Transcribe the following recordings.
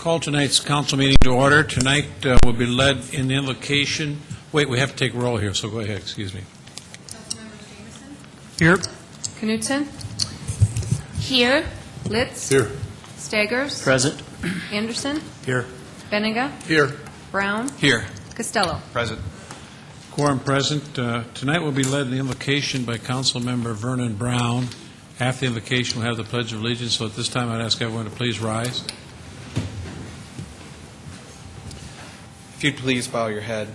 Call tonight's council meeting to order. Tonight will be led in the invocation. Wait, we have to take roll here, so go ahead. Excuse me. Councilmember Jameson? Here. Knutson? Here. Litz? Here. Staggers? Present. Anderson? Here. Benega? Here. Brown? Here. Costello? Present. Quorum present. Tonight will be led in the invocation by Council Member Vernon Brown. After the invocation, we'll have the Pledge of Allegiance. So at this time, I'd ask everyone to please rise. If you'd please bow your head.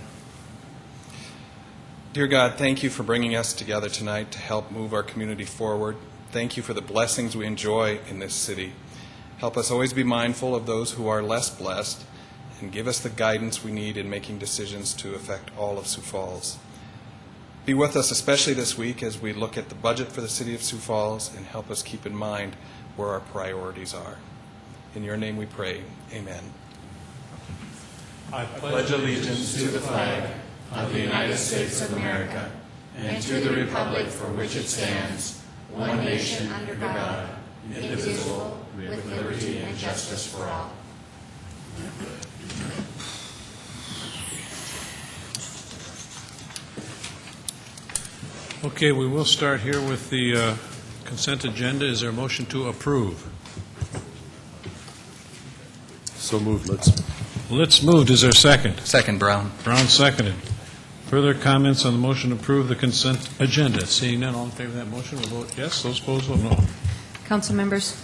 Dear God, thank you for bringing us together tonight to help move our community forward. Thank you for the blessings we enjoy in this city. Help us always be mindful of those who are less blessed and give us the guidance we need in making decisions to affect all of Sioux Falls. Be with us especially this week as we look at the budget for the city of Sioux Falls and help us keep in mind where our priorities are. In your name we pray. Amen. I pledge allegiance to the flag of the United States of America and to the republic for which it stands, one nation under God, indivisible, with liberty and justice for all. Okay, we will start here with the consent agenda. Is there a motion to approve? So moved. Let's Moved. Is there a second? Second, Brown. Brown seconded. Further comments on the motion to approve the consent agenda? Seeing none, all in favor of that motion will vote yes. Those opposed vote no. Council members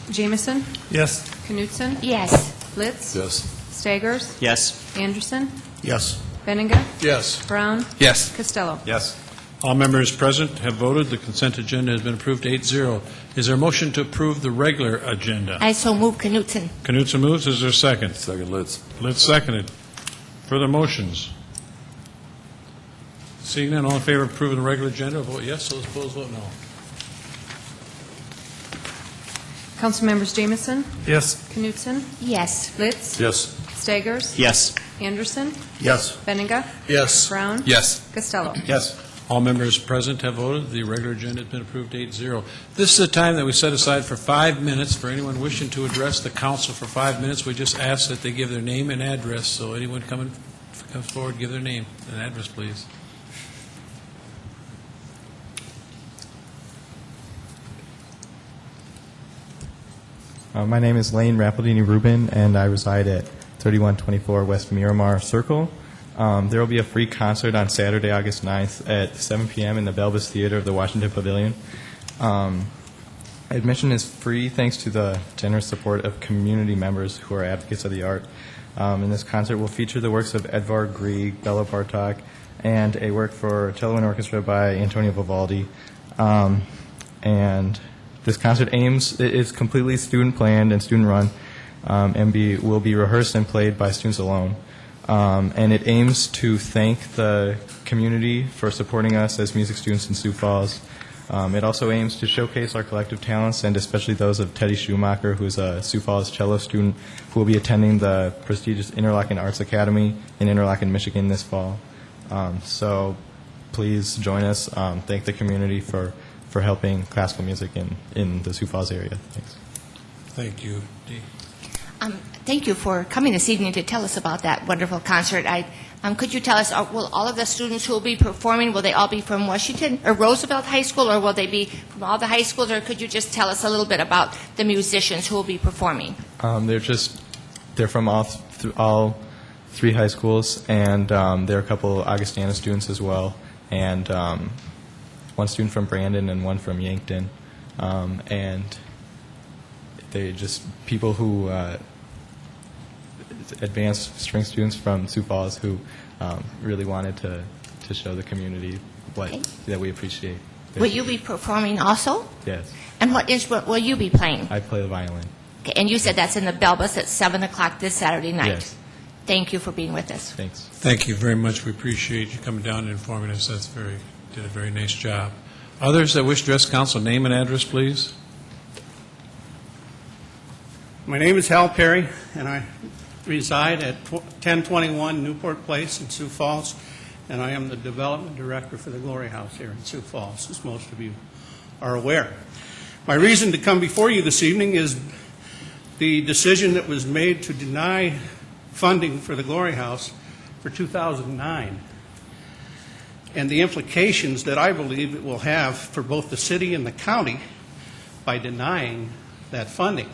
Jameson? Yes. Knutson? Yes. Litz? Yes. Staggers? Yes. Anderson? Yes. Benega? Yes. Brown? Yes. Costello? Yes. All members present have voted. The consent agenda has been approved 8-0. Is there a motion to approve the regular agenda? I so move Knutson. Knutson moves. Is there a second? Second, Litz. Litz seconded. Further motions? Seeing none, all in favor of approving the regular agenda, vote yes. Those opposed, vote no. Council members Jameson? Yes. Knutson? Yes. Litz? Yes. Staggers? Yes. Anderson? Yes. Benega? Yes. Brown? Yes. Costello? Yes. All members present have voted. The regular agenda has been approved 8-0. This is the time that we set aside for 5 minutes for anyone wishing to address the council for 5 minutes. We just ask that they give their name and address. So anyone comes forward, give their name and address, please. My name is Lane Rapaldini Rubin, and I reside at 3124 West Miramar Circle. There will be a free concert on Saturday, August 9th at 7 p.m. in the Belbus Theater of the Washington Pavilion. Admission is free thanks to the generous support of community members who are advocates of the art. And this concert will feature the works of Edvard Grieg, Bela Bartok, and a work for cello and orchestra by Antonio Vivaldi. And this concert is completely student-planned and student-run, and will be rehearsed and played by students alone. And it aims to thank the community for supporting us as music students in Sioux Falls. It also aims to showcase our collective talents, and especially those of Teddy Schumacher, who is a Sioux Falls cello student who will be attending the prestigious Interlochen Arts Academy in Interlochen, Michigan this fall. So please join us. Thank the community for helping classical music in the Sioux Falls area. Thanks. Thank you. Dee. Thank you for coming this evening to tell us about that wonderful concert. Could you tell us, will all of the students who will be performing, will they all be from Washington or Roosevelt High School, or will they be from all the high schools, or could you just tell us a little bit about the musicians who will be performing? They're from all three high schools, and there are a couple Augustana students as well, and one student from Brandon and one from Yankton, and they just people who advanced string students from Sioux Falls who really wanted to show the community that we appreciate. Will you be performing also? Yes. And what instrument will you be playing? I play the violin. Okay, and you said that's in the Belbus at 7 o'clock this Saturday night. Yes. Thank you for being with us. Thanks. Thank you very much. We appreciate you coming down and informing us. Did a very nice job. Others that wish to address council, name and address, please. My name is Hal Perry, and I reside at 1021 Newport Place in Sioux Falls, and I am the development director for the Glory House here in Sioux Falls, as most of you are aware. My reason to come before you this evening is the decision that was made to deny funding for the Glory House for 2009 and the implications that I believe it will have for both the city and the county by denying that funding.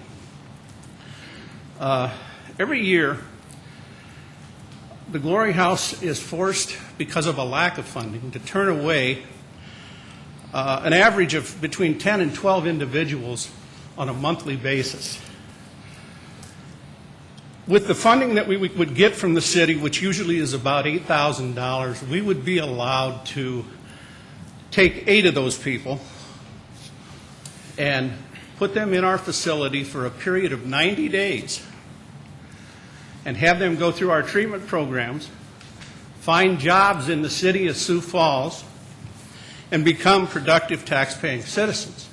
Every year, the Glory House is forced, because of a lack of funding, to turn away an average of between 10 and 12 individuals on a monthly basis. With the funding that we would get from the city, which usually is about $8,000, we would be allowed to take 8 of those people and put them in our facility for a period of 90 days and have them go through our treatment programs, find jobs in the city of Sioux Falls, and become productive tax-paying citizens.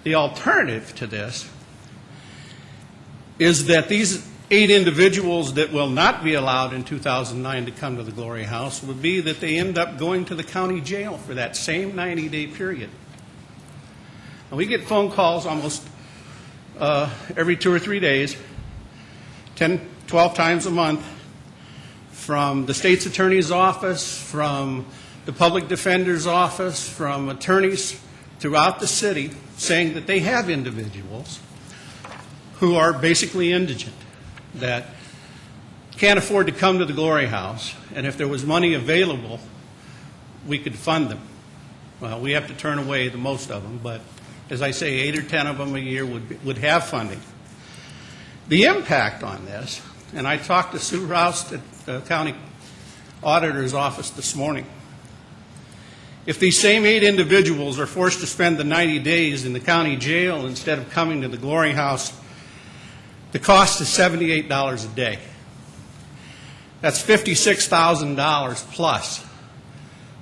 The alternative to this is that these 8 individuals that will not be allowed in 2009 to come to the Glory House would be that they end up going to the county jail for that same 90-day period. And we get phone calls almost every 2 or 3 days, 10, 12 times a month, from the state's attorney's office, from the public defender's office, from attorneys throughout the city, saying that they have individuals who are basically indigent, that can't afford to come to the Glory House, and if there was money available, we could fund them. Well, we have to turn away the most of them, but as I say, 8 or 10 of them a year would have funding. The impact on this, and I talked to Sue Roust at the county auditor's office this morning. If these same 8 individuals are forced to spend the 90 days in the county jail instead of coming to the Glory House, the cost is $78 a day. That's $56,000 plus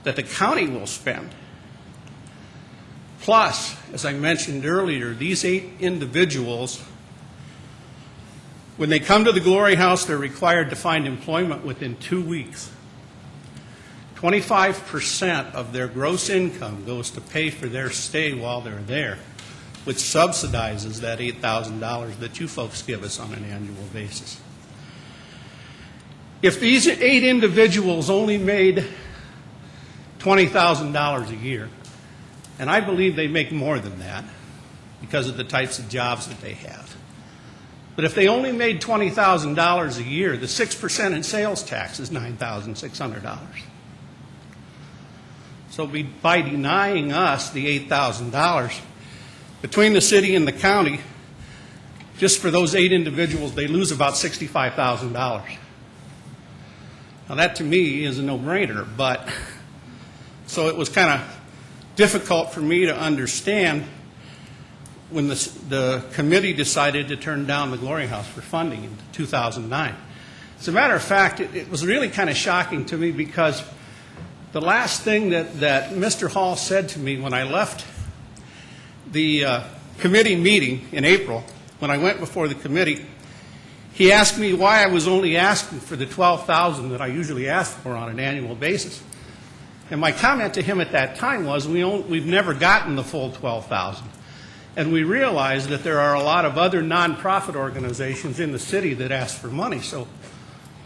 that the county will spend. Plus, as I mentioned earlier, these 8 individuals, when they come to the Glory House, they're required to find employment within 2 weeks. 25% of their gross income goes to pay for their stay while they're there, which subsidizes that $8,000 that you folks give us on an annual basis. If these 8 individuals only made $20,000 a year, and I believe they make more than that because of the types of jobs that they have, but if they only made $20,000 a year, the 6% in sales tax is $9,600. So by denying us the $8,000, between the city and the county, just for those 8 individuals, they lose about $65,000. Now that to me is a no-brainer, but so it was kind of difficult for me to understand when the committee decided to turn down the Glory House for funding in 2009. As a matter of fact, it was really kind of shocking to me because the last thing that Mr. Hall said to me when I left the committee meeting in April, when I went before the committee, he asked me why I was only asking for the $12,000 that I usually ask for on an annual basis. And my comment to him at that time was, we've never gotten the full $12,000. And we realized that there are a lot of other nonprofit organizations in the city that ask for money, so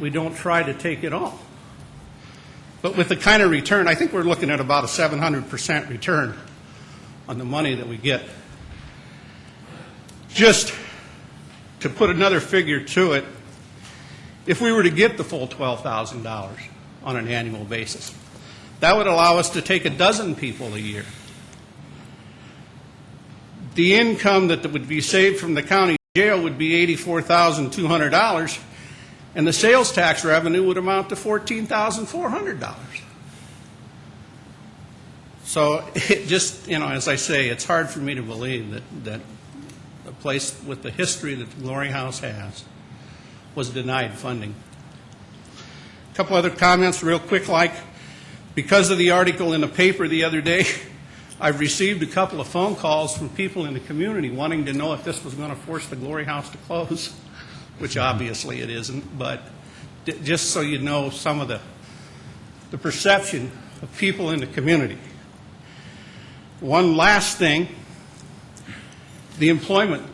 we don't try to take it all. But with the kind of return, I think we're looking at about a 700% return on the money that we get. Just to put another figure to it, if we were to get the full $12,000 on an annual basis, that would allow us to take 12 people a year. The income that would be saved from the county jail would be $84,200, and the sales tax revenue would amount to $14,400. So it just, as I say, it's hard for me to believe that a place with the history that the Glory House has was denied funding. A couple other comments real quick, like because of the article in the paper the other day, I've received a couple of phone calls from people in the community wanting to know if this was going to force the Glory House to close, which obviously it isn't, but just so you know some of the perception of people in the community. One last thing, the employment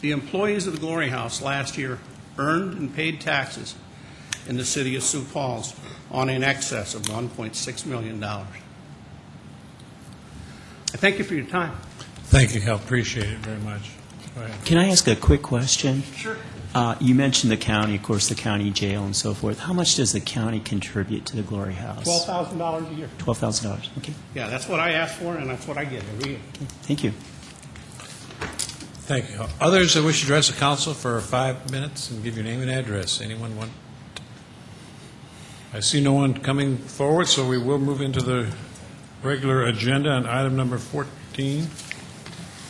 the employees of the Glory House last year earned and paid taxes in the city of Sioux Falls on in excess of $1.6 million. I thank you for your time. Thank you, Hal, appreciate it very much. Go ahead. Can I ask a quick question? Sure. You mentioned the county, of course, the county jail and so forth. How much does the county contribute to the Glory House? $12,000 a year. $12,000. Okay. Yeah, that's what I asked for, and that's what I get every year. Thank you. Thank you. Others that wish to address the council for 5 minutes and give your name and address. Anyone want? I see no one coming forward, so we will move into the regular agenda on item number 14.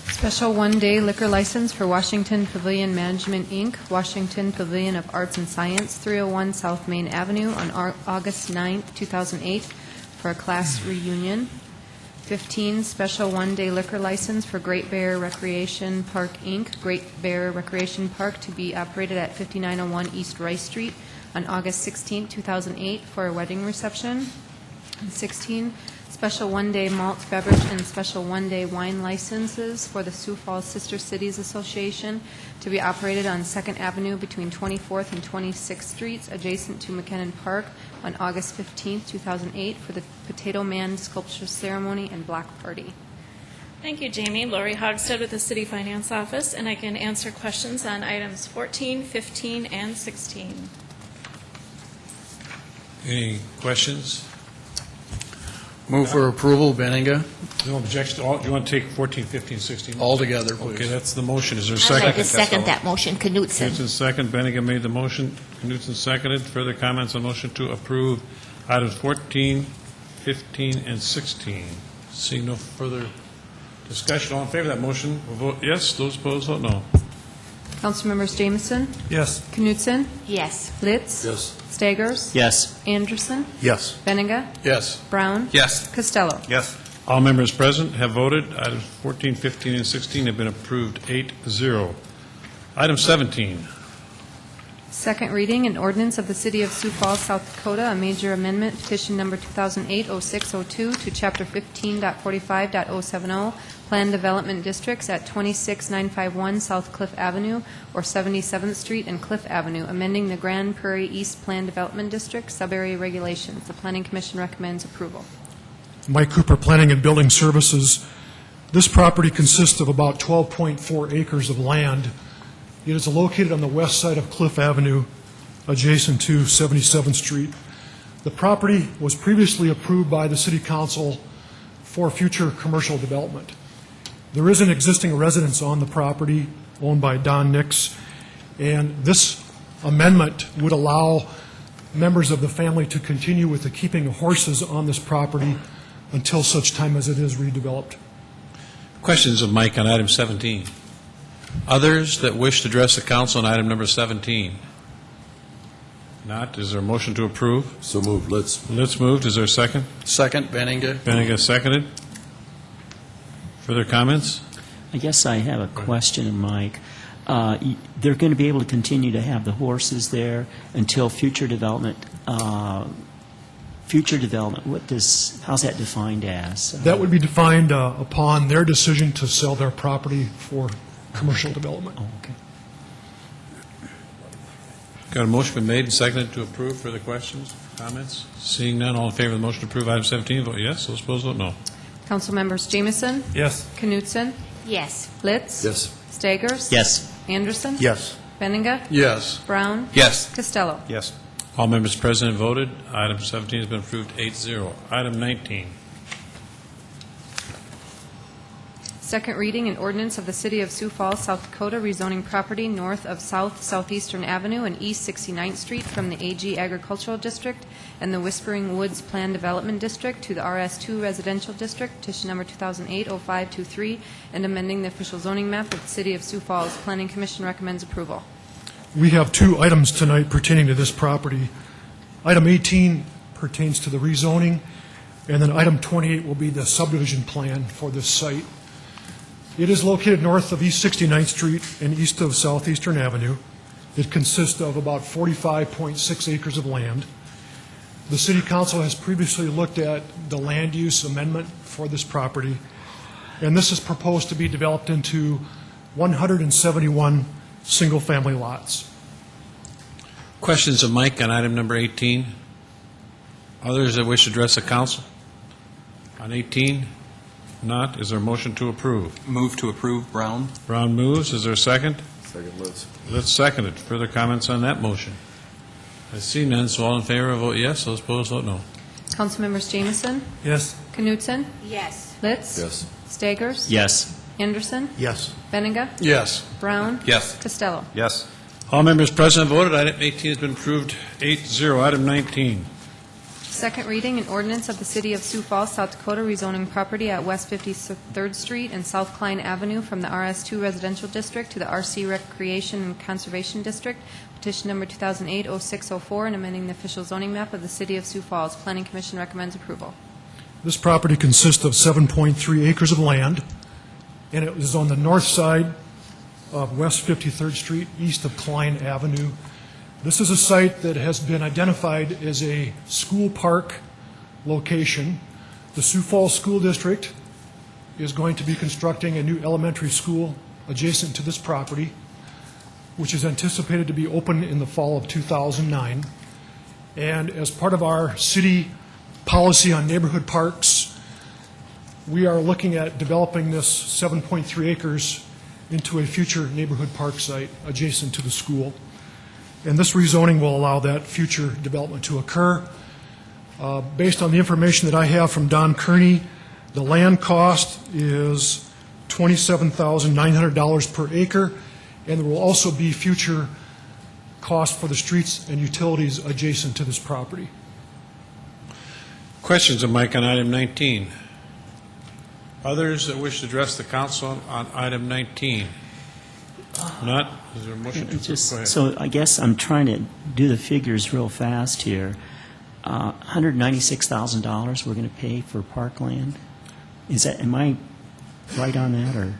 Special one-day liquor license for Washington Pavilion Management, Inc., Washington Pavilion of Arts and Science, 301 South Main Avenue on August 9, 2008, for a class reunion. 15, special one-day liquor license for Great Bear Recreation Park, Inc., Great Bear Recreation Park, to be operated at 5901 East Rice Street on August 16, 2008, for a wedding reception. And 16, special one-day malt beverage and special one-day wine licenses for the Sioux Falls Sister Cities Association to be operated on 2nd Avenue between 24th and 26th Streets, adjacent to McKinnon Park, on August 15, 2008, for the Potato Man Sculpture Ceremony and Block Party. Thank you, Jamie. Lori Hogstead with the City Finance Office, and I can answer questions on items 14, 15, and 16. Any questions? Move for approval, Benninga. No objection. Do you want to take 14, 15, 16? All together, please. Okay, that's the motion. Is there a I'd second? like to second that motion. Knutson. Knutson second. Bennigan made the motion. Knutson seconded. Further comments on motion to approve items 14, 15, and 16. Seeing no further discussion, all in favor of that motion will vote yes. Those opposed, vote no. Councilmembers Jameson, Yes. Knutson, Yes. Litz, Yes. Staggers, Yes. Anderson, Yes. Benninga, Yes. Brown, Yes. Costello. Yes. All members present have voted. Items 14, 15, and 16 have been approved 8-0. Item 17. Second reading, an ordinance of the City of Sioux Falls, South Dakota, a major amendment, petition number 2008-0602 to Chapter 15.45.070, Plan Development Districts at 26951 South Cliff Avenue or 77th Street and Cliff Avenue, amending the Grand Prairie East Plan Development District sub-area regulations. The Planning Commission recommends approval. Mike Cooper, Planning and Building Services. This property consists of about 12.4 acres of land. It is located on the west side of Cliff Avenue, adjacent to 77th Street. The property was previously approved by the City Council for future commercial development. There is an existing residence on the property owned by Don Nix, and this amendment would allow members of the family to continue with the keeping of horses on this property until such time as it is redeveloped. Questions of Mike on item 17? Others that wish to address the council on item number 17? Not. Is there a motion to approve? So moved. Let's Moved. Is there a second? Second, Benninga. Bennigan seconded. Further comments? I guess I have a question, Mike. They're going to be able to continue to have the horses there until future development. Future development. How's that defined as? That would be defined upon their decision to sell their property for commercial development. Oh, okay. Got a motion been made and seconded to approve. Further questions, comments? Seeing none, all in favor of the motion to approve item 17, vote yes. Those opposed, vote no. Councilmembers Jameson, Yes. Knutson, Yes. Litz, Yes. Staggers, Yes. Anderson, Yes. Benninga, Yes. Brown, Yes. Costello. Yes. All members present have voted. Item 17 has been approved 8-0. Item 19. Second reading, an ordinance of the City of Sioux Falls, South Dakota, rezoning property north of Southeastern Avenue and East 69th Street from the AG Agricultural District and the Whispering Woods Plan Development District to the RS2 Residential District, petition number 2008-0523, and amending the official zoning map of the City of Sioux Falls. Planning Commission recommends approval. We have two items tonight pertaining to this property. Item 18 pertains to the rezoning, and then item 28 will be the subdivision plan for this site. It is located north of East 69th Street and east of Southeastern Avenue. It consists of about 45.6 acres of land. The City Council has previously looked at the land use amendment for this property, and this is proposed to be developed into 171 single-family lots. Questions of Mike on item number 18? Others that wish to address the council? On 18? Not. Is there a motion to approve? Move to approve, Brown. Brown moves. Is there a second? Second, Litz. Let's second it. Further comments on that motion? I see none, so all in favor vote yes, those opposed vote no. Councilmembers Jameson, Yes. Knutson, Yes. Litz. Yes. Staggers. Yes. Anderson. Yes. Benninga. Yes. Brown. Yes. Costello. Yes. All members present voted. Item 18 has been approved 8-0. Item 19. Second reading, an ordinance of the City of Sioux Falls, South Dakota, rezoning property at West 53rd Street and South Klein Avenue from the RS2 Residential District to the RC Recreation and Conservation District. Petition number 2008-0604, and amending the official zoning map of the City of Sioux Falls. Planning Commission recommends approval. This property consists of 7.3 acres of land, and it is on the north side of West 53rd Street, east of Klein Avenue. This is a site that has been identified as a school park location. The Sioux Falls School District is going to be constructing a new elementary school adjacent to this property, which is anticipated to be open in the fall of 2009. And as part of our city policy on neighborhood parks, we are looking at developing this 7.3 acres into a future neighborhood park site adjacent to the school. And this rezoning will allow that future development to occur. Based on the information that I have from Don Kearney, the land cost is $27,900 per acre, and there will also be future costs for the streets and utilities adjacent to this property. Questions of Mike on item 19? Others that wish to address the council on item 19? Not? Is there a motion to approve? Go ahead. So I guess I'm trying to do the figures real fast here. $196,000 we're going to pay for parkland? Is that, am I right on that, or?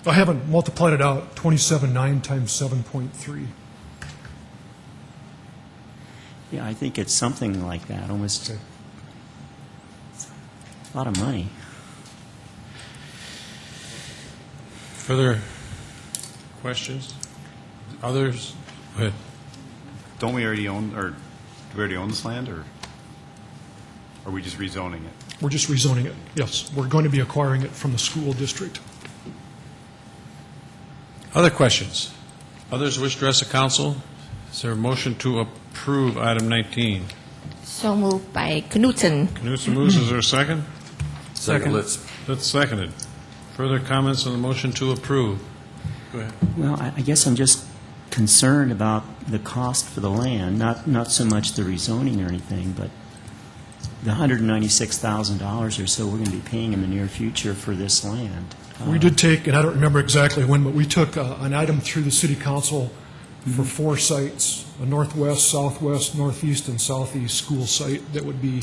I haven't multiplied it out, 27.9 times 7.3. Yeah, I think it's something like that, almost. Okay. It's a lot of money. Further questions? Others? Go ahead. Don't we already own, or do we already own this land, or are we just rezoning it? We're just rezoning it, yes. We're going to be acquiring it from the school district. Other questions? Others wish to address the council? Is there a motion to approve item 19? So moved by Knutson. Knutson moves. Is there a second? Second, Litz. That's seconded. Further comments on the motion to approve? Go ahead. Well, I guess I'm just concerned about the cost for the land, not so much the rezoning or anything, but the $196,000 or so we're going to be paying in the near future for this land. We did take, and I don't remember exactly when, but we took an item through the city council for 4 sites, a northwest, southwest, northeast, and southeast school site that would be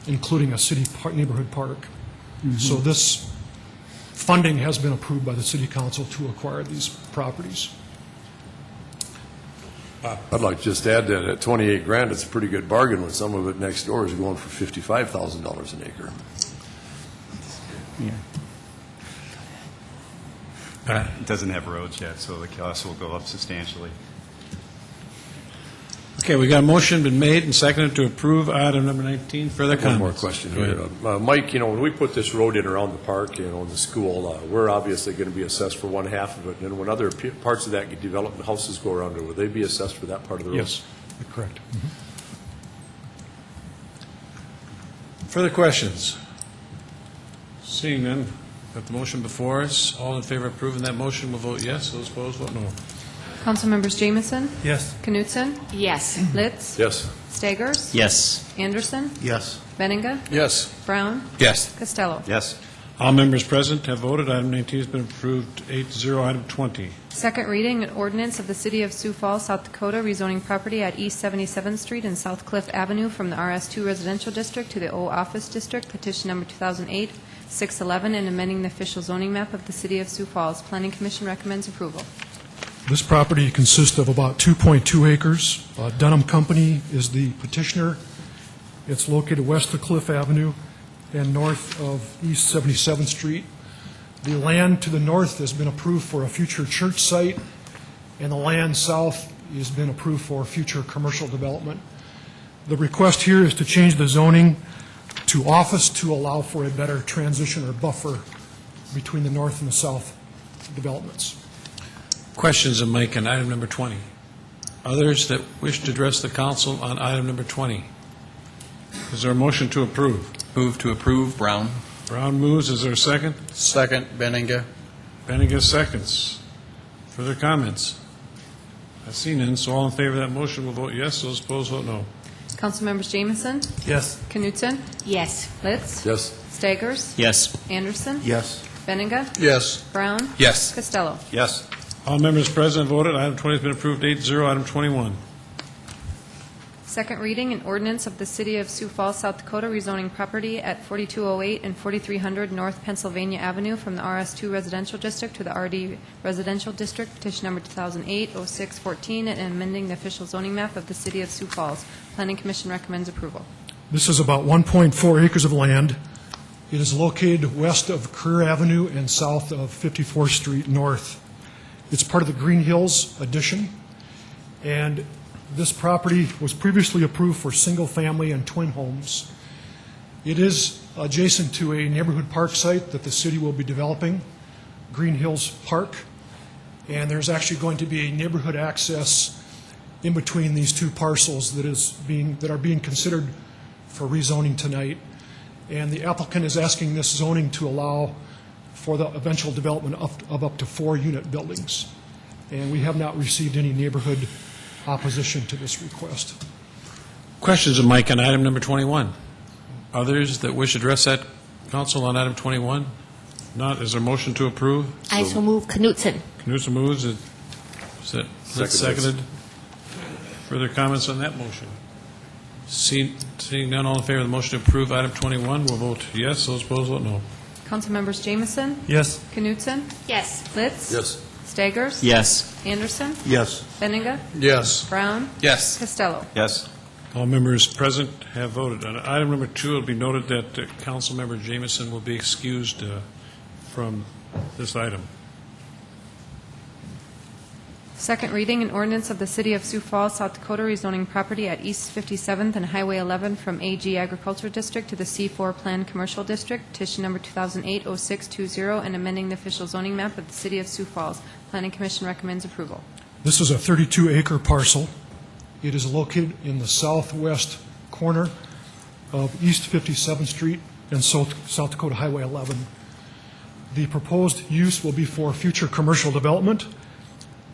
including a city neighborhood park. So this funding has been approved by the city council to acquire these properties. I'd like to just add that at 28 grand, it's a pretty good bargain when some of it next door is going for $55,000 an acre. Yeah. It doesn't have roads yet, so the cost will go up substantially. Okay, we got a motion been made and seconded to approve item number 19. Further One comments? more question Go here. ahead. Mike, when we put this road in around the park, in the school, we're obviously going to be assessed for one half of it. And when other parts of that get developed and houses go around it, will they be assessed for that part of the road? Yes, correct. Further questions? Seeing none, got the motion before us. All in favor of approving that motion will vote yes. Those opposed vote no. Councilmembers Jameson, Yes. Knutson, Yes. Litz. Yes. Staggers. Yes. Anderson. Yes. Benninga. Yes. Brown. Yes. Costello. Yes. All members present have voted. Item 19 has been approved 8-0. Item 20. Second reading, an ordinance of the City of Sioux Falls, South Dakota, rezoning property at East 77th Street and South Cliff Avenue from the RS2 Residential District to the O Office District, petition number 2008-611, and amending the official zoning map of the City of Sioux Falls. Planning Commission recommends approval. This property consists of about 2.2 acres. Dunham Company is the petitioner. It's located west of Cliff Avenue and north of East 77th Street. The land to the north has been approved for a future church site, and the land south has been approved for future commercial development. The request here is to change the zoning to office to allow for a better transition or buffer between the north and the south developments. Questions of Mike on item number 20? Others that wish to address the council on item number 20? Is there a motion to approve? Move to approve, Brown. Brown moves. Is there a second? Second, Benninga. Benninga seconds. Further comments? I see none, so all in favor of that motion will vote yes. Those opposed vote no. Councilmembers Jamison, Yes. Knutson, Yes. Litz, Yes. Staggers, Yes. Anderson, Yes. Benninga, Yes. Brown, Yes. Costello. Yes. All members present voted. Item 20 has been approved 8-0. Item 21. Second reading, an ordinance of the City of Sioux Falls, South Dakota, rezoning property at 4208 and 4300 North Pennsylvania Avenue from the RS2 Residential District to the RD Residential District, petition number 2008-0614, and amending the official zoning map of the City of Sioux Falls. Planning Commission recommends approval. This is about 1.4 acres of land. It is located west of Career Avenue and south of 54th Street North. It's part of the Green Hills addition, and this property was previously approved for single-family and twin homes. It is adjacent to a neighborhood park site that the city will be developing, Green Hills Park, and there's actually going to be a neighborhood access in between these two parcels that are being considered for rezoning tonight. And the applicant is asking this zoning to allow for the eventual development of up to 4-unit buildings. And we have not received any neighborhood opposition to this request. Questions of Mike on item number 21? Others that wish to address that council on item 21? Not. Is there a motion to approve? I so move. Knutson. Knutson moves. Is that seconded? Further comments on that motion? Seeing none, all in favor of the motion to approve item 21 will vote yes. Those opposed vote no. Councilmembers Jamison, Yes. Knutson, Yes. Litz, Yes. Staggers, Yes. Anderson, Yes. Benninga, Yes. Brown, Yes. Costello. Yes. All members present have voted. On item number 2, it will be noted that Councilmember Jamison will be excused from this item. Second reading, an ordinance of the City of Sioux Falls, South Dakota, rezoning property at East 57th and Highway 11 from AG Agriculture District to the C4 Planned Commercial District, petition number 2008-0620, and amending the official zoning map of the City of Sioux Falls. Planning Commission recommends approval. This is a 32-acre parcel. It is located in the southwest corner of East 57th Street and South Dakota Highway 11. The proposed use will be for future commercial development.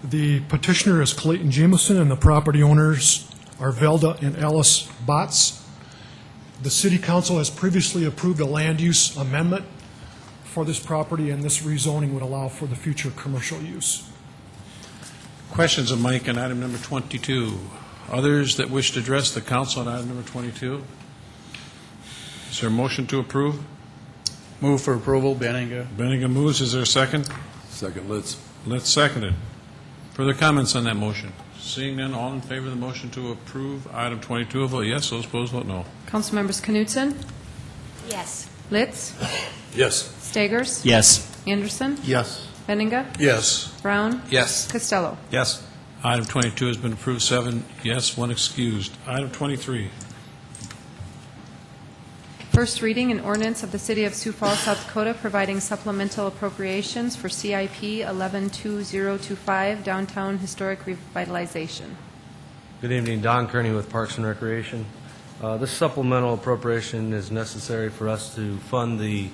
The petitioner is Clayton Jamison, and the property owners are Velda and Alice Botts. The City Council has previously approved a land use amendment for this property, and this rezoning would allow for the future commercial use. Questions of Mike on item number 22? Others that wish to address the council on item number 22? Is there a motion to approve? Move for approval, Benninga. Benninga moves. Is there a second? Second, Litz. Let's second it. Further comments on that motion? Seeing none, all in favor of the motion to approve item 22 will vote yes. Those opposed vote no. Councilmembers Knutson, Yes. Litz, Yes. Staggers, Yes. Anderson, Yes. Benninga, Yes. Brown, Yes. Costello. Yes. Item 22 has been approved, 7 yes, 1 excused. Item 23. First reading, an ordinance of the City of Sioux Falls, South Dakota, providing supplemental appropriations for CIP 112025, Downtown Historic Revitalization. Good evening, Don Kearney with Parks and Recreation. This supplemental appropriation is necessary for us to fund to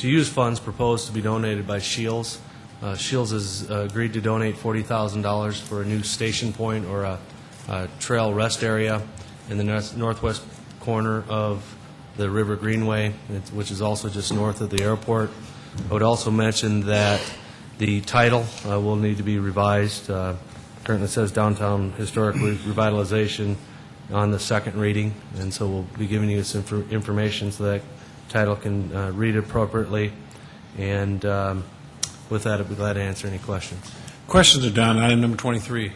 use funds proposed to be donated by Shields. Shields has agreed to donate $40,000 for a new station point or a trail rest area in the northwest corner of the River Greenway, which is also just north of the airport. I would also mention that the title will need to be revised. Currently says Downtown Historic Revitalization on the second reading, and so we'll be giving you some information so that title can read appropriately. And with that, I'd be glad to answer any questions. Questions are done. Item number 23.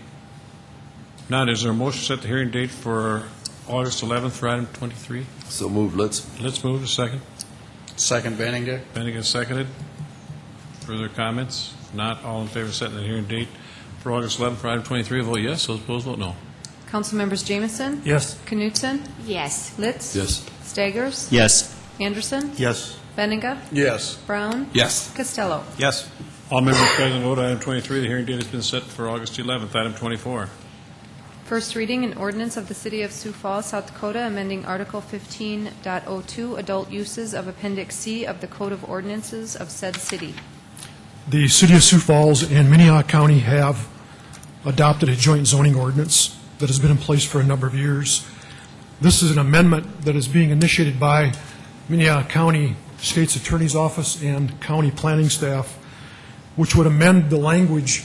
None. Is there a motion to set the hearing date for August 11th for item 23? So move, Litz. Let's move. A second. Second, Benninga. Benninga seconded. Further comments? Not all in favor of setting the hearing date for August 11th for item 23. Vote yes. Those opposed, vote no. Council members Jamison? Yes. Knutson? Yes. Litz? Yes. Staggers? Yes. Anderson? Yes. Benninga? Yes. Brown? Yes. Costello? Yes. All members present vote item 23. The hearing date has been set for August 11th. Item 24. First reading, an ordinance of the City of Sioux Falls, South Dakota, amending Article 15.02, adult uses of Appendix C of the Code of Ordinances of said city. The City of Sioux Falls and Minnehaha County have adopted a joint zoning ordinance that has been in place for a number of years. This is an amendment that is being initiated by Minnehaha County State's Attorney's Office and county planning staff, which would amend the language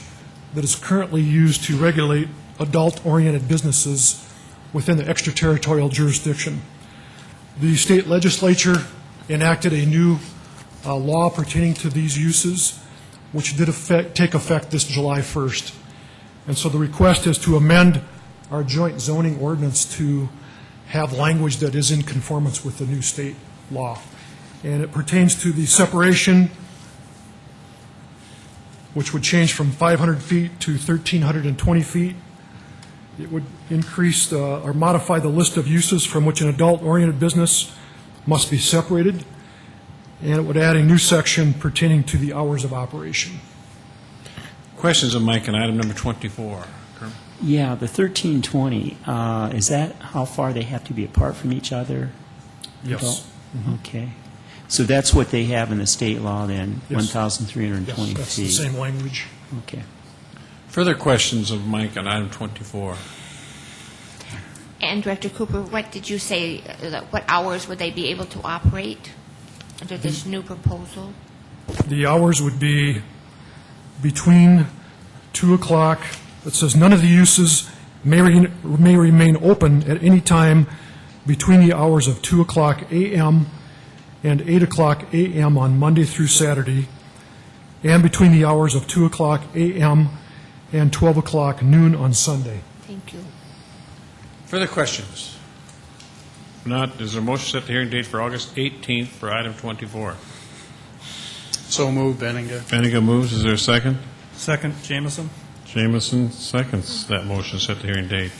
that is currently used to regulate adult-oriented businesses within the extraterritorial jurisdiction. The state legislature enacted a new law pertaining to these uses, which did take effect this July 1st. And so the request is to amend our joint zoning ordinance to have language that is in conformance with the new state law. And it pertains to the separation, which would change from 500 feet to 1,320 feet. It would increase or modify the list of uses from which an adult-oriented business must be separated, and it would add a new section pertaining to the hours of operation. Questions of Mike on item number 24. Kerm? Yeah, the 1320, is that how far they have to be apart from each other? Yes. Okay. So that's what they have in the state law then, Yes. 1,320 Yes, that's the feet? same language. Okay. Further questions of Mike on item 24. And Director Cooper, what did you say, what hours would they be able to operate under this new proposal? The hours would be between 2 o'clock. It says none of the uses may remain open at any time between the hours of 2 o'clock a.m. and 8 o'clock a.m. on Monday through Saturday, and between the hours of 2 o'clock a.m. and 12 o'clock noon on Sunday. Thank you. Further questions? If not, is there a motion to set the hearing date for August 18th for item 24? So moved, Benninga. Benninga moves. Is there a second? Second, Jamison. Jamison seconds that motion to set the hearing date.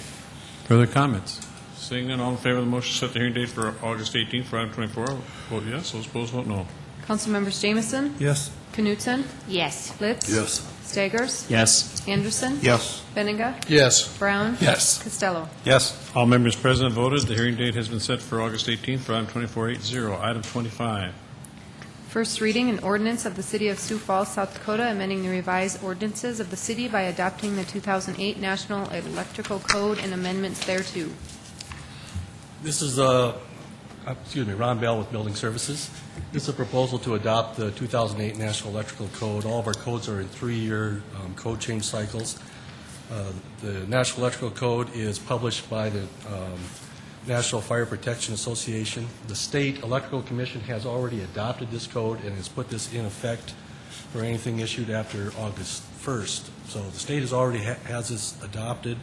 Further comments? Seeing none, all in favor of the motion to set the hearing date for August 18th for item 24, vote yes. Those opposed, vote no. Council members Jamison? Yes. Knutson? Yes. Litz? Yes. Staggers? Yes. Anderson? Yes. Benninga? Yes. Brown? Yes. Costello? Yes. All members present voted. The hearing date has been set for August 18th for item 2480. Item 25. First reading, an ordinance of the City of Sioux Falls, South Dakota, amending the revised ordinances of the city by adopting the 2008 National Electrical Code and amendments thereto. This is Ron Bell with Building Services. This is a proposal to adopt the 2008 National Electrical Code. All of our codes are in 3-year code change cycles. The National Electrical Code is published by the National Fire Protection Association. The State Electrical Commission has already adopted this code and has put this in effect for anything issued after August 1st. So the state has already has this adopted.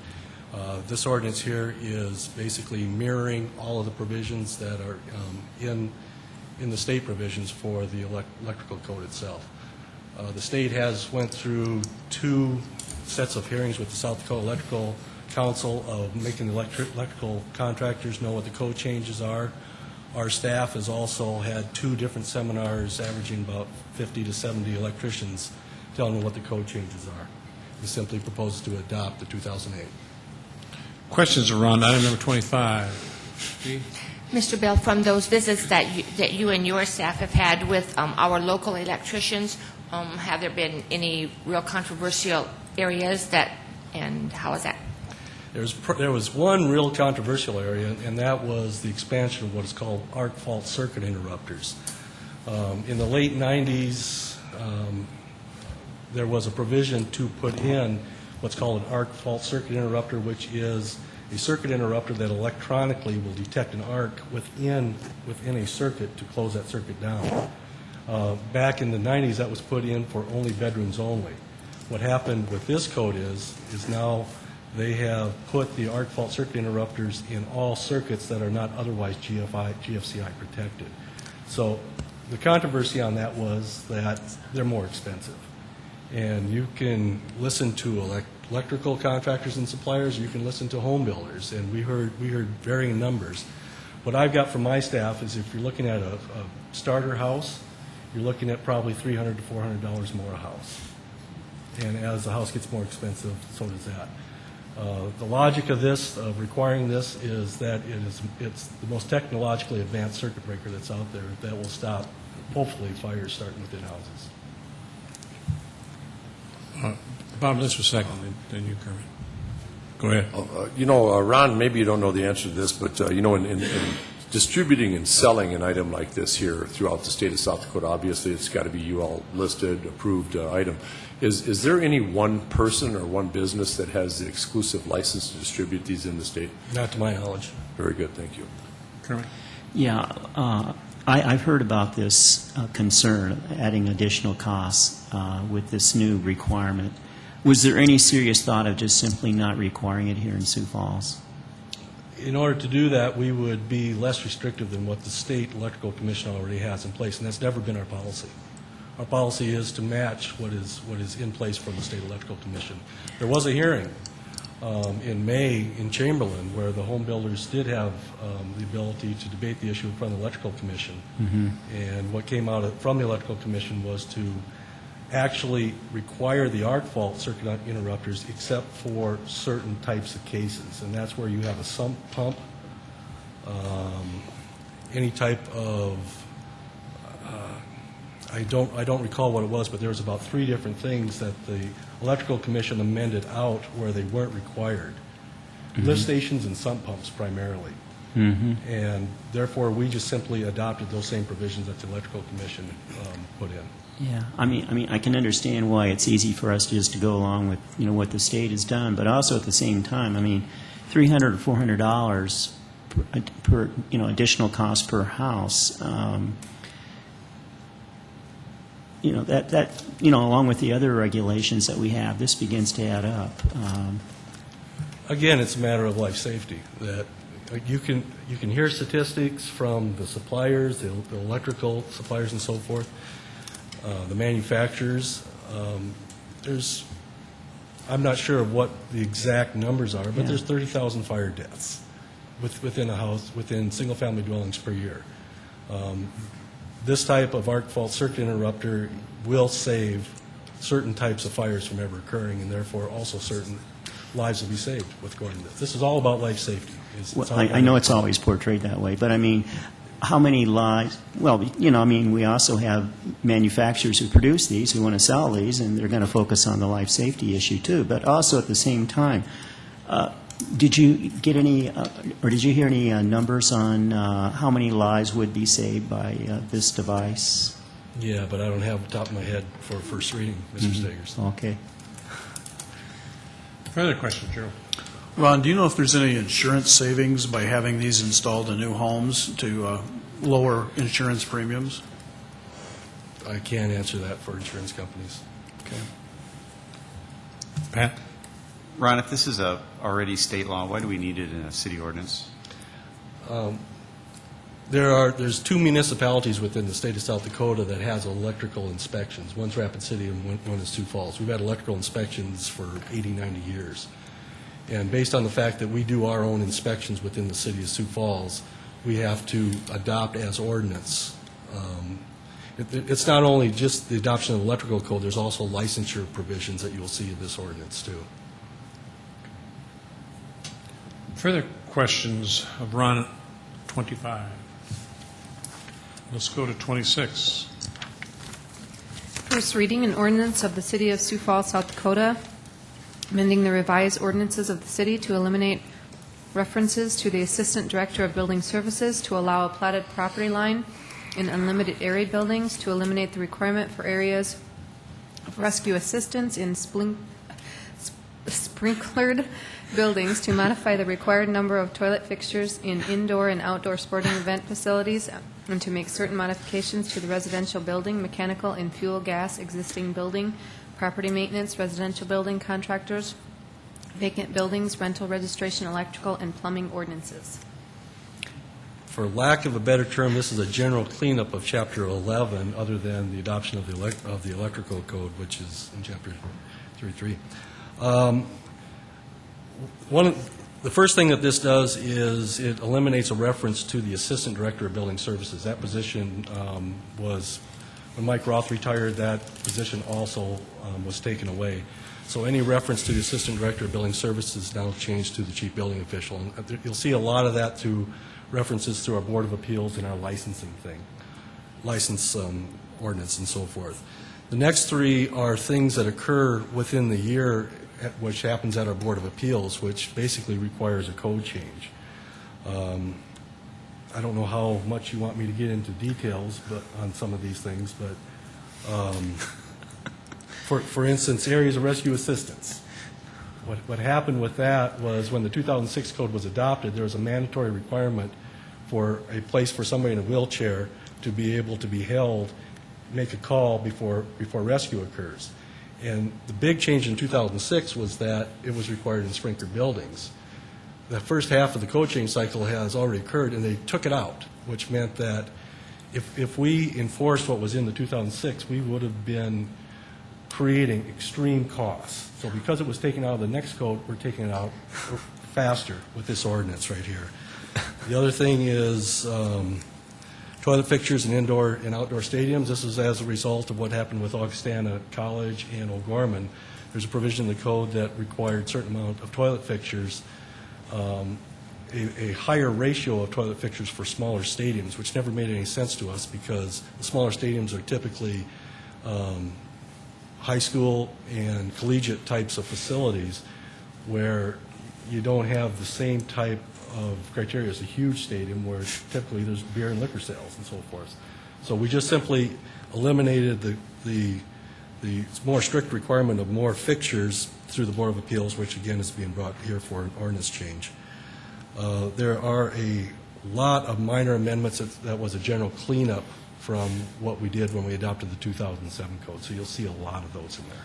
This ordinance here is basically mirroring all of the provisions that are in the state provisions for the electrical code itself. The state has went through 2 sets of hearings with the South Dakota Electrical Council of making the electrical contractors know what the code changes are. Our staff has also had 2 different seminars averaging about 50 to 70 electricians telling them what the code changes are. We simply propose to adopt the 2008. Questions around item number 25. Mr. Bell, from those visits that you and your staff have had with our local electricians, have there been any real controversial areas and how is that? There was one real controversial area, and that was the expansion of what is called arc fault circuit interrupters. In the late 90s, there was a provision to put in what's called an arc fault circuit interrupter, which is a circuit interrupter that electronically will detect an arc within a circuit to close that circuit down. Back in the 90s, that was put in for only bedrooms only. What happened with this code is now they have put the arc fault circuit interrupters in all circuits that are not otherwise GFCI protected. So the controversy on that was that they're more expensive. And you can listen to electrical contractors and suppliers, you can listen to home builders, and we heard varying numbers. What I've got from my staff is if you're looking at a starter house, you're looking at probably $300 to $400 more a house. And as the house gets more expensive, so does that. The logic of this, of requiring this, is that it's the most technologically advanced circuit breaker that's out there that will stop, hopefully, fires starting within houses. Bob, this was second, then you, Kermit. Go ahead. Ron, maybe you don't know the answer to this, but, in distributing and selling an item like this here throughout the state of South Dakota, obviously it's got to be UL listed, approved item. Is there any one person or one business that has the exclusive license to distribute these in the state? Not to my knowledge. Very good, thank you. Kermit? Yeah, I've heard about this concern, adding additional costs with this new requirement. Was there any serious thought of just simply not requiring it here in Sioux Falls? In order to do that, we would be less restrictive than what the state electrical commission already has in place, and that's never been our policy. Our policy is to match what is in place from the state electrical commission. There was a hearing in May in Chamberlain where the home builders did have the ability to debate the issue in front of the electrical commission. Mm-hmm. And what came out from the electrical commission was to actually require the arc fault circuit interrupters except for certain types of cases, and that's where you have a sump pump, any type of I don't recall what it was, but there was about 3 different things that the electrical commission amended out where they weren't required. Mm-hmm. Lift stations and sump pumps primarily. Mm-hmm. And therefore we just simply adopted those same provisions that the electrical commission put in. Yeah, I mean, I can understand why it's easy for us just to go along with what the state has done, but also at the same time, I mean, $300 or $400 per additional cost per house. That along with the other regulations that we have, this begins to add up. Again, it's a matter of life safety. That you can hear statistics from the suppliers, the electrical suppliers, and so forth. The manufacturers. I'm not sure of what the exact numbers are, but there's 30,000 fire deaths within a house, within single-family dwellings per year. This type of arc fault circuit interrupter will save certain types of fires from ever occurring, and therefore also certain lives will be saved with going to this. This is all about life safety. Well, I know it's always portrayed that way, but I mean, how many lives? Well, we also have manufacturers who produce these, who want to sell these, and they're going to focus on the life safety issue too. But also at the same time, did you get any, or did you hear any numbers on how many lives would be saved by this device? Yeah, but I don't have the top of my head for first reading, Mr. Stegers. Okay. Further questions, Joe? Ron, do you know if there's any insurance savings by having these installed in new homes to lower insurance premiums? I can't answer that for insurance companies. Okay. Pat? Ron, if this is already state law, why do we need it in a city ordinance? There's 2 municipalities within the state of South Dakota that has electrical inspections. One's Rapid City and one is Sioux Falls. We've had electrical inspections for 80, 90 years. And based on the fact that we do our own inspections within the city of Sioux Falls, we have to adopt as ordinance. It's not only just the adoption of the electrical code, there's also licensure provisions that you'll see in this ordinance too. Further questions of Ron 25? Let's go to 26. First reading, an ordinance of the City of Sioux Falls, South Dakota, amending the revised ordinances of the city to eliminate references to the Assistant Director of Building Services to allow a platted property line in unlimited area buildings, to eliminate the requirement for areas of rescue assistance in sprinklered buildings, to modify the required number of toilet fixtures in indoor and outdoor sporting event facilities, and to make certain modifications to the residential building, mechanical and fuel gas existing building, property maintenance, residential building contractors, vacant buildings, rental registration, electrical, and plumbing ordinances. for lack of a better term, this is a general cleanup of Chapter 11, other than the adoption of the electrical code, which is in Chapter 33. The first thing that this does is it eliminates a reference to the Assistant Director of Building Services. That position was, when Mike Roth retired, that position also was taken away. So any reference to the Assistant Director of Building Services is now changed to the Chief Building Official. And you'll see a lot of that through references to our Board of Appeals and our licensing thing, license ordinance and so forth. The next three are things that occur within the year, which happens at our Board of Appeals, which basically requires a code change. I don't know how much you want me to get into details on some of these things, but for instance, areas of rescue assistance. What happened with that was when the 2006 code was adopted, there was a mandatory requirement for a place for somebody in a wheelchair to be able to be held, make a call before rescue occurs. And the big change in 2006 was that it was required in sprinkler buildings. The first half of the code change cycle has already occurred, and they took it out, which meant that if we enforced what was in the 2006, we would have been creating extreme costs. So because it was taken out of the next code, we're taking it out faster with this ordinance right here. The other thing is toilet fixtures in indoor and outdoor stadiums. This is as a result of what happened with Augustana College and O'Gorman. There's a provision in the code that required a certain amount of toilet fixtures, a higher ratio of toilet fixtures for smaller stadiums, which never made any sense to us because the smaller stadiums are typically high school and collegiate types of facilities where you don't have the same type of criteria as a huge stadium where typically there's beer and liquor sales and so forth. So we just simply eliminated the more strict requirement of more fixtures through the Board of Appeals, which again is being brought here for an ordinance change. There are a lot of minor amendments that was a general cleanup from what we did when we adopted the 2007 code. So you'll see a lot of those in there.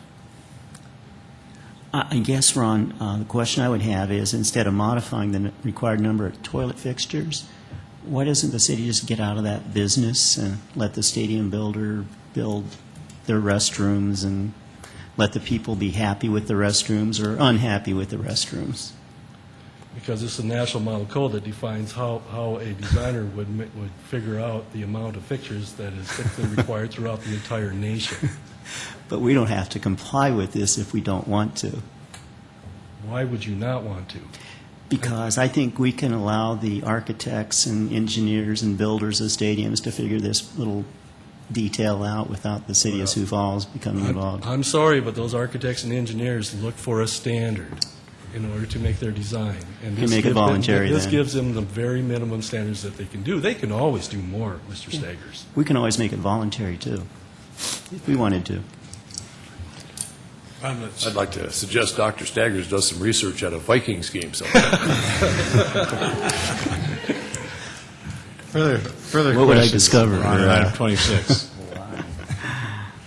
I guess, Ron, the question I would have is, instead of modifying the required number of toilet fixtures, why doesn't the city just get out of that business and let the stadium builder build their restrooms and let the people be happy with the restrooms or unhappy with the restrooms? Because it's a national model code that defines how a designer would figure out the amount of fixtures that is typically required throughout the entire nation. But we don't have to comply with this if we don't want to. Why would you not want to? Because I think we can allow the architects and engineers and builders of stadiums to figure this little detail out without the city of Sioux Falls becoming involved. I'm sorry, but those architects and engineers look for a standard in order to make their design. And You make it voluntary This then. gives them the very minimum standards that they can do. They can always do more, Mr. Staggers. We can always make it voluntary, too, if we wanted to. I'd like to suggest Dr. Staggers does some research at a Vikings game sometime. Further What would I questions discover? on item 26?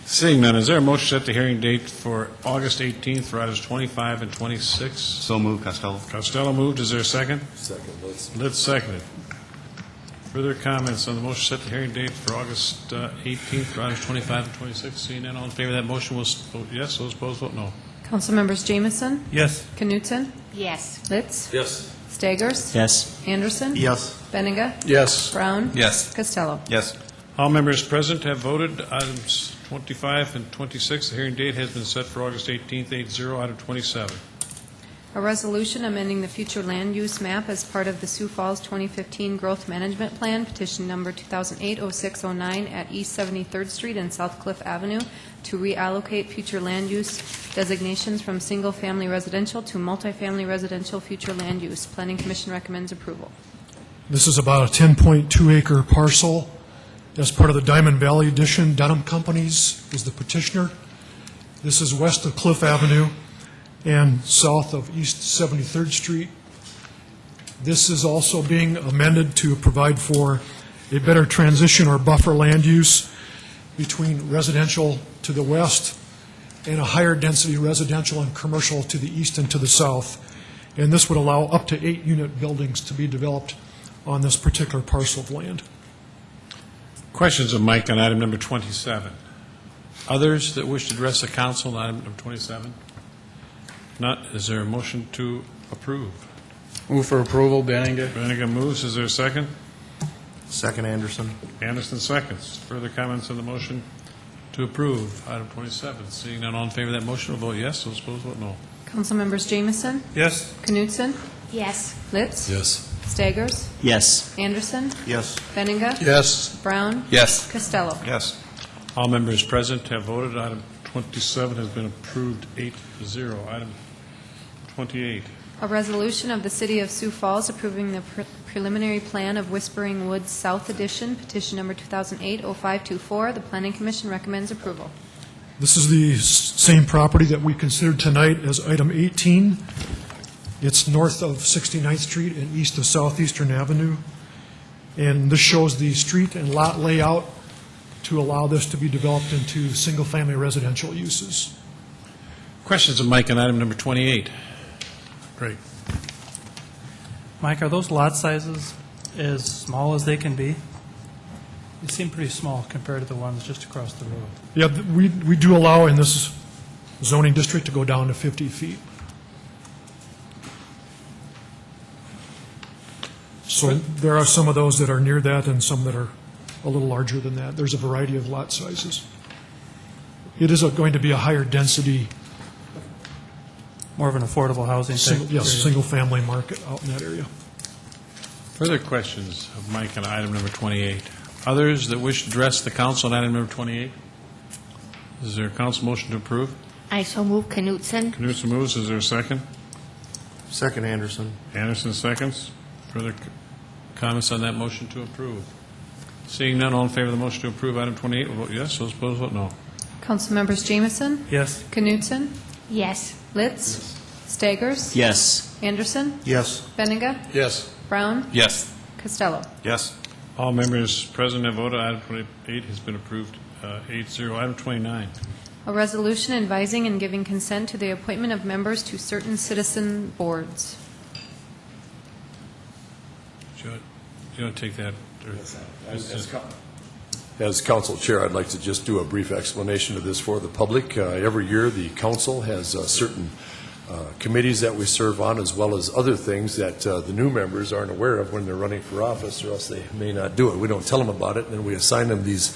Seeing none, is there a motion to set the hearing date for August 18th for items 25 and 26? So moved, Costello. Costello moved. Is there a second? Second, Litz seconded. Further comments on the motion to set the hearing date for August 18th for items 25 and 26? Seeing none, all in favor of that motion will vote yes. Those opposed, vote no. Councilmembers Jamison? Yes. Knutson? Yes. Litz? Yes. Staggers? Yes. Anderson? Yes. Benega? Yes. Brown? Yes. Costello? Yes. All members present have voted. Items 25 and 26, the hearing date has been set for August 18th, 8-0. Item 27. A resolution amending the future land use map as part of the Sioux Falls 2015 Growth Management Plan, petition number 2008-0609 at East 73rd Street and South Cliff Avenue to reallocate future land use designations from single-family residential to multifamily residential future land use. Planning Commission recommends approval. This is about a 10.2-acre parcel as part of the Diamond Valley Edition. Dunham Companies is the petitioner. This is west of Cliff Avenue and south of East 73rd Street. This is also being amended to provide for a better transition or buffer land use between residential to the west and a higher density residential and commercial to the east and to the south. And this would allow up to 8 unit buildings to be developed on this particular parcel of land. Questions of Mike on item number 27? Others that wish to address the council on item number 27? Not. Is there a motion to approve? Move for approval, Benninga. Benninga moves. Is there a second? Second, Anderson. Anderson seconds. Further comments on the motion to approve item 27? Seeing none, all in favor of that motion will vote yes. Those opposed vote no. Council members Jamison, Yes. Knutson, Yes. Litz, Yes. Staggers, Yes. Anderson, Yes. Benninga, Yes. Brown, Yes. Costello. Yes. All members present have voted. Item 27 has been approved 8-0. Item 28. A resolution of the City of Sioux Falls approving the preliminary plan of Whispering Woods South Edition, petition number 2008-0524. The Planning Commission recommends approval. This is the same property that we considered tonight as item 18. It's north of 69th Street and east of Southeastern Avenue. And this shows the street and lot layout to allow this to be developed into single-family residential uses. Questions of Mike on item number 28? Great. Mike, are those lot sizes as small as they can be? They seem pretty small compared to the ones just across the road. Yeah, we do allow in this zoning district to go down to 50 feet. So there are some of those that are near that and some that are a little larger than that. There's a variety of lot sizes. It is going to be a higher density, More of an affordable housing type? yes, single-family market out in that area. Further questions of Mike on item number 28? Others that wish to address the council on item number 28? Is there a council motion to approve? I so move Knutson. Knutson moves. Is there a second? Second, Anderson. Anderson seconds. Further comments on that motion to approve? Seeing none, all in favor of the motion to approve item 28 will vote yes. Those opposed vote no. Council members Jamison, Yes. Knutson, Yes. Litz, Staggers, Yes. Anderson, Yes. Benninga, Yes. Brown, Yes. Costello. Yes. All members present have voted. Item 28 has been approved 8-0. Item 29. A resolution advising and giving consent to the appointment of members to certain citizen boards. Do you want to take that? As council chair, I'd like to just do a brief explanation of this for the public. Every year, the council has certain committees that we serve on, as well as other things that the new members aren't aware of when they're running for office, or else they may not do it. We don't tell them about it, and then we assign them these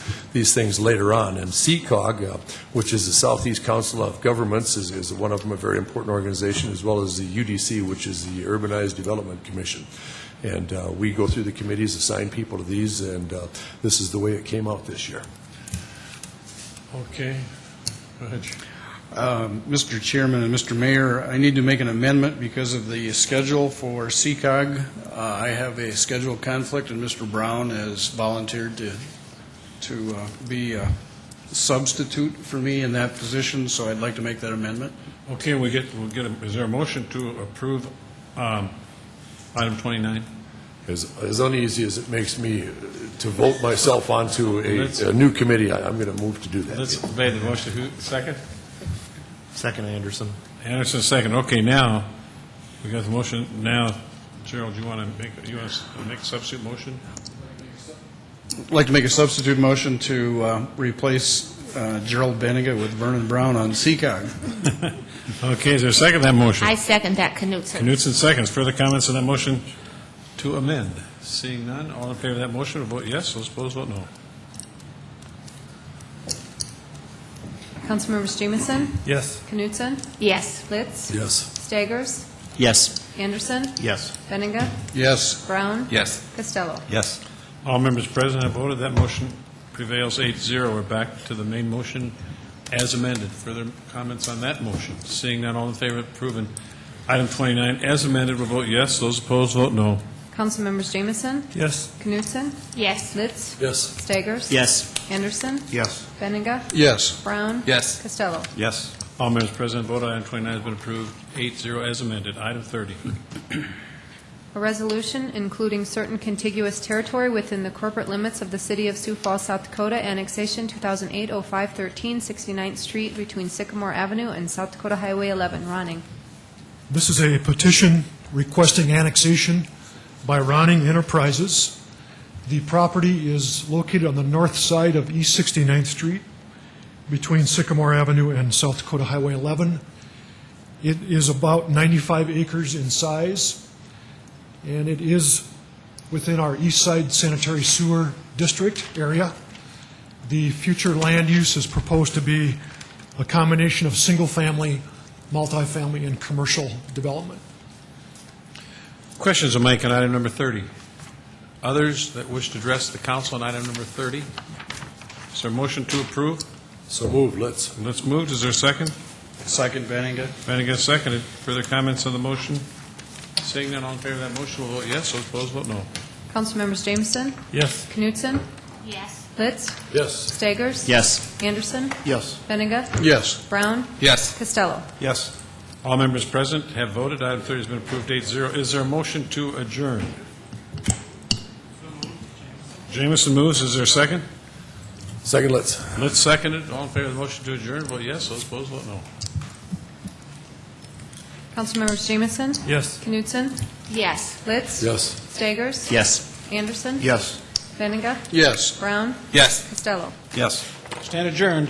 things later on. And CCOG, which is the Southeast Council of Governments, is one of them, a very important organization, as well as the UDC, which is the Urbanized Development Commission. And we go through the committees, assign people to these, and this is the way it came out this year. Okay. Go ahead. Mr. Chairman and Mr. Mayor, I need to make an amendment because of the schedule for CCOG. I have a schedule conflict, and Mr. Brown has volunteered to be a substitute for me in that position, so I'd like to make that amendment. Okay, is there a motion to approve item 29? As uneasy as it makes me to vote myself onto a new committee, I'm going to move to do that. Let's obey the motion. Who, second? Second, Anderson. Anderson, second. Okay, now, we got the motion. Now, Gerald, do you want to make a substitute motion? I'd like to make a substitute motion to replace Gerald Benninga with Vernon Brown on CCOG. Okay, is there a second to that motion? I second that Knutson. Knutson seconds. Further comments on that motion to amend? Seeing none, all in favor of that motion will vote yes. Those opposed vote no. Councilmembers Jamison, Yes. Knutson, Yes. Litz, Yes. Staggers, Yes. Anderson, Yes. Benninga, Yes. Brown, Yes. Costello. Yes. All members present have voted. That motion prevails 8-0. We're back to the main motion as amended. Further comments on that motion? Seeing none, all in favor of approving item 29 as amended will vote yes. Those opposed vote no. Councilmembers Jamison, Yes. Knutson, Yes. Litz, Yes. Staggers, Yes. Anderson, Yes. Benninga, Yes. Brown, Yes. Costello. Yes. All members present voted. Item 29 has been approved 8-0 as amended. Item 30. A resolution including certain contiguous territory within the corporate limits of the City of Sioux Falls, South Dakota, annexation 2008-0513, 69th Street between Sycamore Avenue and South Dakota Highway 11. Ronning. This is a petition requesting annexation by Ronning Enterprises. The property is located on the north side of East 69th Street between Sycamore Avenue and South Dakota Highway 11. It is about 95 acres in size, and it is within our East Side Sanitary Sewer District area. The future land use is proposed to be a combination of single-family, multifamily, and commercial development. Questions of Mike on item number 30? Others that wish to address the council on item number 30? Is there a motion to approve? So moved, let's. Let's move. Is there a second? Second, Benninga. Benninga seconded. Further comments on the motion? Seeing none, all in favor of that motion will vote yes. Those opposed, vote no. Councilmembers Jameson? Yes. Knutson? Yes. Litz? Yes. Staggers? Yes. Anderson? Yes. Benninga? Yes. Brown? Yes. Costello? Yes. All members present have voted. Item 30 has been approved 8-0. Is there a motion to adjourn? Jameson moves. Is there a second? Second, let's. Litz seconded. All in favor of the motion to adjourn, vote yes. Those opposed, vote no. Councilmembers Jameson? Yes. Knutson? Yes. Litz? Yes. Staggers? Yes. Anderson? Yes. Benninga? Yes. Brown? Yes. Costello? Yes. Stand adjourned.